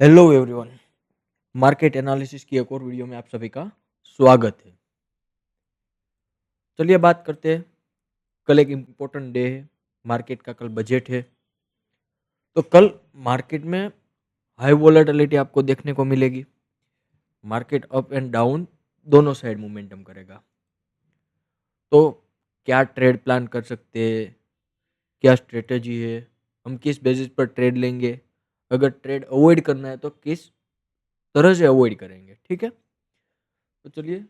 Hello everyone. Market analysis की एक और वीडियो में आप सभी का स्वागत है। चलिए बात करते हैं। कल एक इम्पोर्टेंट डे है। मार्केट का कल बजट है। तो कल मार्केट में हाई वोलेटिलिटी आपको देखने को मिलेगी। मार्केट अप एंड डाउन दोनों साइड मोमेंटम करेगा। तो क्या ट्रेड प्लान कर सकते हैं, क्या स्ट्रेटजी है, हम किस बेसिस पर ट्रेड लेंगे, अगर ट्रेड अवॉइड करना है तो किस तरह से अवॉइड करेंगे। ठीक है, तो चलिए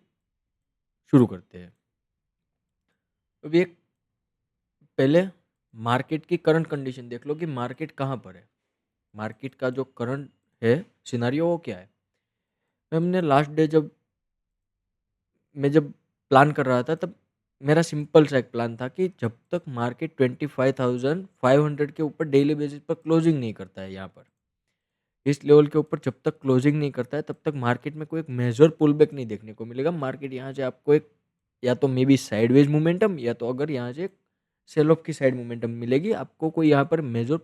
शुरू करते हैं। अभी एक पहले मार्केट की करंट कंडीशन देख लो कि मार्केट कहाँ पर है। मार्केट का जो करंट है सिनारियो वो क्या है। हमने लास्ट डे जब प्लान कर रहा था तब मेरा सिंपल सा एक प्लान था कि जब तक मार्केट 25,500 के ऊपर डेली बेसिस पर क्लोजिंग नहीं करता है, यहाँ पर इस लेवल के ऊपर जब तक क्लोजिंग नहीं करता है तब तक मार्केट में कोई एक मेजर पुल बैक नहीं देखने को मिलेगा। मार्केट यहाँ से आपको एक या तो मे बी साइडवेज मोमेंटम या तो अगर यहाँ से सेल ऑफ की साइड मोमेंटम मिलेगी, आपको कोई यहाँ पर मेजर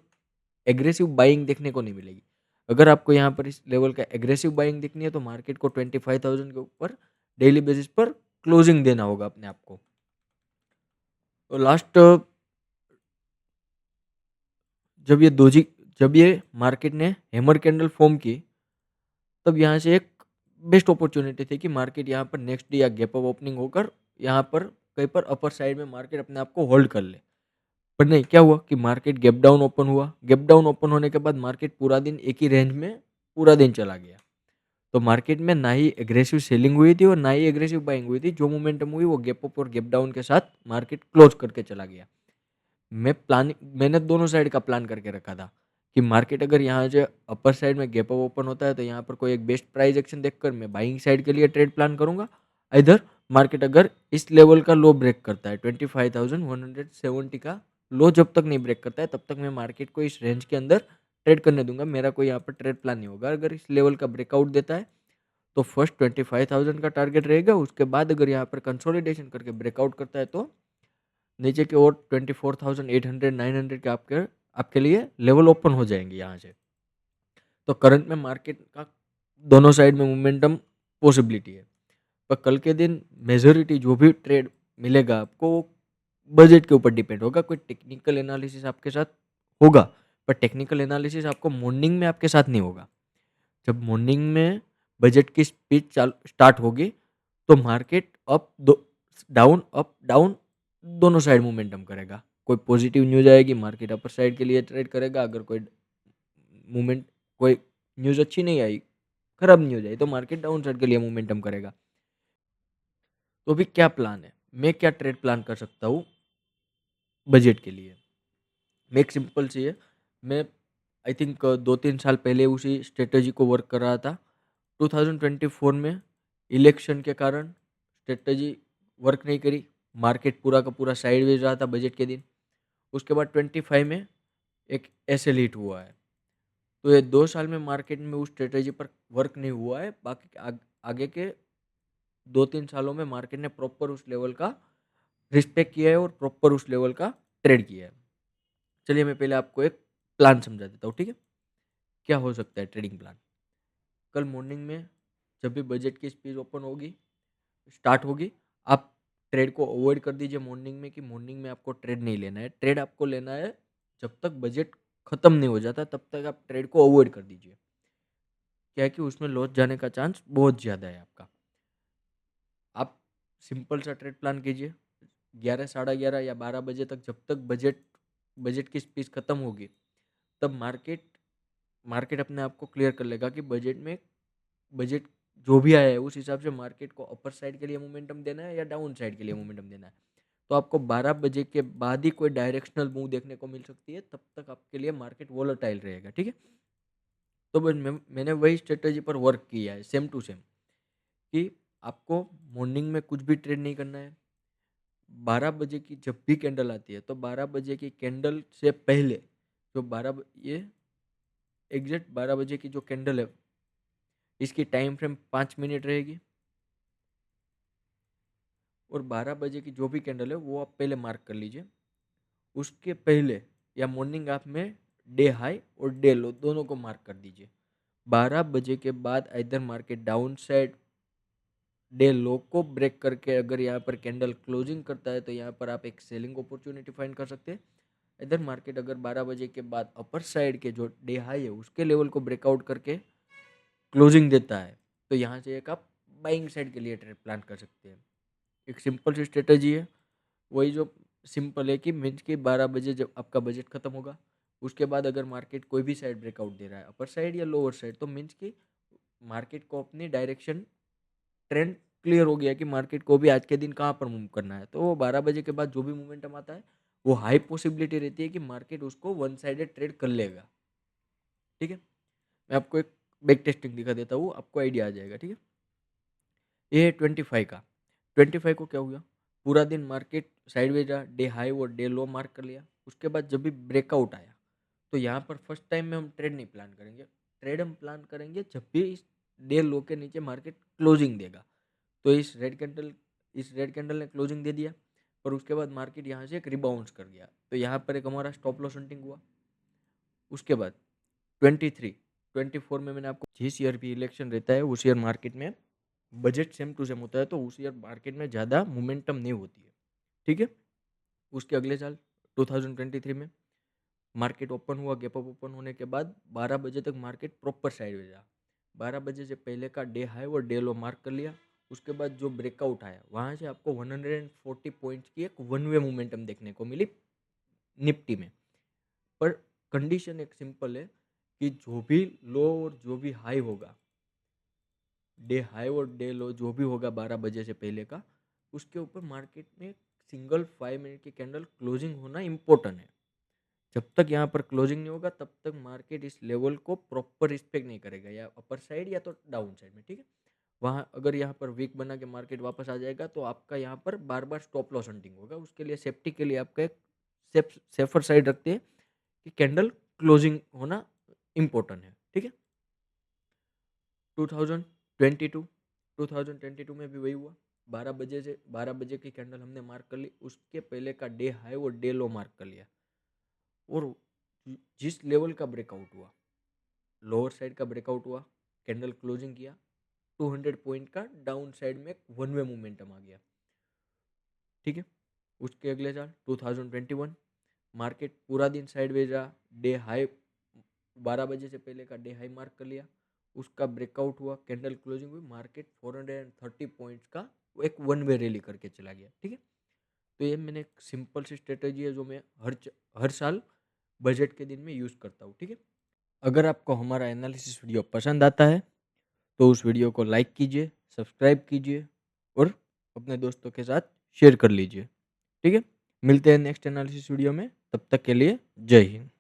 एग्रेसिव बाइंग देखने को नहीं मिलेगी। अगर आपको यहाँ पर इस लेवल का एग्रेसिव बाइंग देखनी है तो मार्केट को 25,000 के ऊपर डेली बेसिस पर क्लोजिंग देना होगा अपने आप को। तो लास्ट जब ये दोजी जब ये मार्केट ने हैमर कैंडल फॉर्म की तब यहाँ से एक बेस्ट अपॉर्चुनिटी थी कि मार्केट यहाँ पर नेक्स्ट डे या गैप अप ओपनिंग होकर यहाँ पर कहीं पर अपर साइड में मार्केट अपने आप को होल्ड कर ले। पर नहीं, क्या हुआ कि मार्केट गैप डाउन ओपन हुआ। गैप डाउन ओपन होने के बाद मार्केट पूरा दिन एक ही रेंज में पूरा दिन चला गया। तो मार्केट में ना ही एग्रेसिव सेलिंग हुई थी और ना ही एग्रेसिव बाइंग हुई थी। जो मोमेंटम हुई वो गैप अप और गैप डाउन के साथ मार्केट क्लोज करके चला गया। मैंने दोनों साइड का प्लान करके रखा था कि मार्केट अगर यहाँ से अपर साइड में गैप अप ओपन होता है तो यहाँ पर कोई एक बेस्ट प्राइस एक्शन देखकर मैं बाइंग साइड के लिए ट्रेड प्लान करूंगा। इधर मार्केट अगर इस लेवल का लो ब्रेक करता है 25,170 का लो जब तक नहीं ब्रेक करता है तब तक मैं मार्केट को इस रेंज के अंदर ट्रेड करने दूंगा। मेरा कोई यहाँ पर ट्रेड प्लान नहीं होगा। अगर इस लेवल का ब्रेकआउट देता है तो फर्स्ट 25,000 का टारगेट रहेगा। उसके बाद अगर यहाँ पर कंसोलिडेशन करके ब्रेकआउट करता है तो नीचे की ओर 24,800 900 के आपके आपके लिए लेवल ओपन हो जाएंगे यहाँ से। तो करंट में मार्केट का दोनों साइड में मोमेंटम पॉसिबिलिटी है। पर कल के दिन मेजोरिटी जो भी ट्रेड मिलेगा आपको वो बजट के ऊपर डिपेंड होगा। कोई टेक्निकल एनालिसिस आपके साथ होगा, पर टेक्निकल एनालिसिस आपको मॉर्निंग में आपके साथ नहीं होगा। जब मॉर्निंग में बजट की स्पीच स्टार्ट होगी तो मार्केट अप डाउन दोनों साइड मोमेंटम करेगा। कोई पॉजिटिव न्यूज आएगी मार्केट अपर साइड के लिए ट्रेड करेगा। अगर मूवमेंट कोई न्यूज अच्छी नहीं आई, खराब न्यूज आई तो मार्केट डाउन साइड के लिए मोमेंटम करेगा। तो अभी क्या प्लान है, मैं क्या ट्रेड प्लान कर सकता हूँ बजट के लिए। मैं एक सिंपल सी है। मैं आई थिंक 2-3 साल पहले उसी स्ट्रेटजी को वर्क कर रहा था। 2024 में इलेक्शन के कारण स्ट्रेटजी वर्क नहीं करी। मार्केट पूरा का पूरा साइडवेज रहा था बजट के दिन। उसके बाद 25 में एक एसएल हिट हुआ है। तो ये 2 साल में मार्केट में उस स्ट्रेटजी पर वर्क नहीं हुआ है। बाकी आगे के 2-3 सालों में मार्केट ने प्रॉपर उस लेवल का रिस्पेक्ट किया है और प्रॉपर उस लेवल का ट्रेड किया है। चलिए मैं पहले आपको एक प्लान समझा देता हूँ, ठीक है। क्या हो सकता है ट्रेडिंग प्लान। कल मॉर्निंग में जब भी बजट की स्पीच ओपन होगी, स्टार्ट होगी, आप ट्रेड को अवॉइड कर दीजिए मॉर्निंग में कि मॉर्निंग में आपको ट्रेड नहीं लेना है। ट्रेड आपको लेना है जब तक बजट खत्म नहीं हो जाता तब तक आप ट्रेड को अवॉइड कर दीजिए। क्या है कि उसमें लॉस जाने का चांस बहुत ज़्यादा है आपका। आप सिंपल सा ट्रेड प्लान कीजिए। 11 साढ़े 11 या 12 बजे तक जब तक बजट बजट की स्पीच खत्म होगी तब मार्केट मार्केट अपने आप को क्लियर कर लेगा कि बजट जो भी आया है उस हिसाब से मार्केट को अपर साइड के लिए मोमेंटम देना है या डाउन साइड के लिए मोमेंटम देना है। तो आपको 12 बजे के बाद ही कोई डायरेक्शनल मूव देखने को मिल सकती है। तब तक आपके लिए मार्केट वोलेटाइल रहेगा, ठीक है। तो बस मैंने वही स्ट्रेटजी पर वर्क किया है सेम टू सेम कि आपको मॉर्निंग में कुछ भी ट्रेड नहीं करना है। 12 बजे की जब भी कैंडल आती है तो 12 बजे की कैंडल से पहले जो ये एग्जैक्ट 12 बजे की जो कैंडल है इसकी टाइम फ्रेम 5 मिनट रहेगी। और 12 बजे की जो भी कैंडल है वो आप पहले मार्क कर लीजिए। उसके पहले या मॉर्निंग आप में डे हाई और डे लो दोनों को मार्क कर दीजिए। 12 बजे के बाद इधर मार्केट डाउन साइड डे लो को ब्रेक करके अगर यहाँ पर कैंडल क्लोजिंग करता है तो यहाँ पर आप एक सेलिंग अपॉर्चुनिटी फाइंड कर सकते हैं। इधर मार्केट अगर 12 बजे के बाद अपर साइड के जो डे हाई है उसके लेवल को ब्रेकआउट करके क्लोजिंग देता है तो यहाँ से एक आप बाइंग साइड के लिए ट्रेड प्लान कर सकते हैं। एक सिंपल सी स्ट्रेटजी है, वही जो सिंपल है कि मीन्स कि 12 बजे जब आपका बजट खत्म होगा उसके बाद अगर मार्केट कोई भी साइड ब्रेकआउट दे रहा है अपर साइड या लोअर साइड तो मीन्स कि मार्केट को अपनी डायरेक्शन ट्रेंड क्लियर हो गया कि मार्केट को भी आज के दिन कहाँ पर मूव करना है। तो वो 12 बजे के बाद जो भी मोमेंटम आता है वो हाई पॉसिबिलिटी रहती है कि मार्केट उसको वन साइडेड ट्रेड कर लेगा। ठीक है, मैं आपको एक बैक टेस्टिंग दिखा देता हूँ, आपको आइडिया आ जाएगा। ठीक है, ये है 25 का। 25 को क्या हुआ, पूरा दिन मार्केट साइडवेज रहा, डे हाई और डे लो मार्क कर लिया। उसके बाद जब भी ब्रेकआउट आया तो यहाँ पर फर्स्ट टाइम में हम ट्रेड नहीं प्लान करेंगे, ट्रेड हम प्लान करेंगे जब भी इस डे लो के नीचे मार्केट क्लोजिंग देगा। तो इस रेड कैंडल ने क्लोजिंग दे दिया और उसके बाद मार्केट यहाँ से एक रिबाउंस कर गया तो यहाँ पर एक हमारा स्टॉप लॉस हंटिंग हुआ। उसके बाद 24 में मैंने आपको जिस ईयर भी इलेक्शन रहता है उस ईयर मार्केट में बजट सेम टू सेम होता है तो उस ईयर मार्केट में ज़्यादा मोमेंटम नहीं होती है। ठीक है, उसके अगले साल 2023 में मार्केट ओपन हुआ, गैप अप ओपन होने के बाद 12 बजे तक मार्केट प्रॉपर साइडवेज रहा। 12 बजे से पहले का डे हाई और डे लो मार्क कर लिया। उसके बाद जो ब्रेकआउट आया वहाँ से आपको 140 पॉइंट्स की एक वन वे मोमेंटम देखने को मिली निफ्टी में। पर कंडीशन एक सिंपल है कि जो भी लो और जो भी हाई होगा, डे हाई और डे लो जो भी होगा 12 बजे से पहले का, उसके ऊपर मार्केट में सिंगल 5 मिनट की कैंडल क्लोजिंग होना इम्पोर्टेंट है। जब तक यहाँ पर क्लोजिंग नहीं होगा तब तक मार्केट इस लेवल को प्रॉपर रिस्पेक्ट नहीं करेगा, या अपर साइड या तो डाउन साइड में। ठीक है, वहाँ अगर यहाँ पर वीक बना के मार्केट वापस आ जाएगा तो आपका यहाँ पर बार बार स्टॉप लॉस हंटिंग होगा। उसके लिए सेफ्टी के लिए आपका एक सेफर साइड रखते हैं कि कैंडल क्लोजिंग होना इम्पोर्टेंट है। ठीक है, 2022 2022 में भी वही हुआ। 12 बजे की कैंडल हमने मार्क कर ली, उसके पहले का डे हाई और डे लो मार्क कर लिया और जिस लेवल का ब्रेकआउट हुआ, लोअर साइड का ब्रेकआउट हुआ, कैंडल क्लोजिंग किया, 200 पॉइंट का डाउन साइड में वन वे मोमेंटम आ गया। ठीक है, उसके अगले साल 2021 मार्केट पूरा दिन साइडवेज रहा, डे हाई 12 बजे से पहले का डे हाई मार्क कर लिया, उसका ब्रेकआउट हुआ, कैंडल क्लोजिंग हुई, मार्केट 430 पॉइंट्स का एक वन वे रैली करके चला गया। ठीक है, तो ये मैंने एक सिंपल सी स्ट्रेटेजी है जो मैं हर साल बजट के दिन में यूज़ करता हूँ। ठीक है, अगर आपको हमारा एनालिसिस वीडियो पसंद आता है तो उस वीडियो को लाइक कीजिए, सब्सक्राइब कीजिए और अपने दोस्तों के साथ शेयर कर लीजिए। ठीक है, मिलते हैं नेक्स्ट एनालिसिस वीडियो में, तब तक के लिए जय हिंद।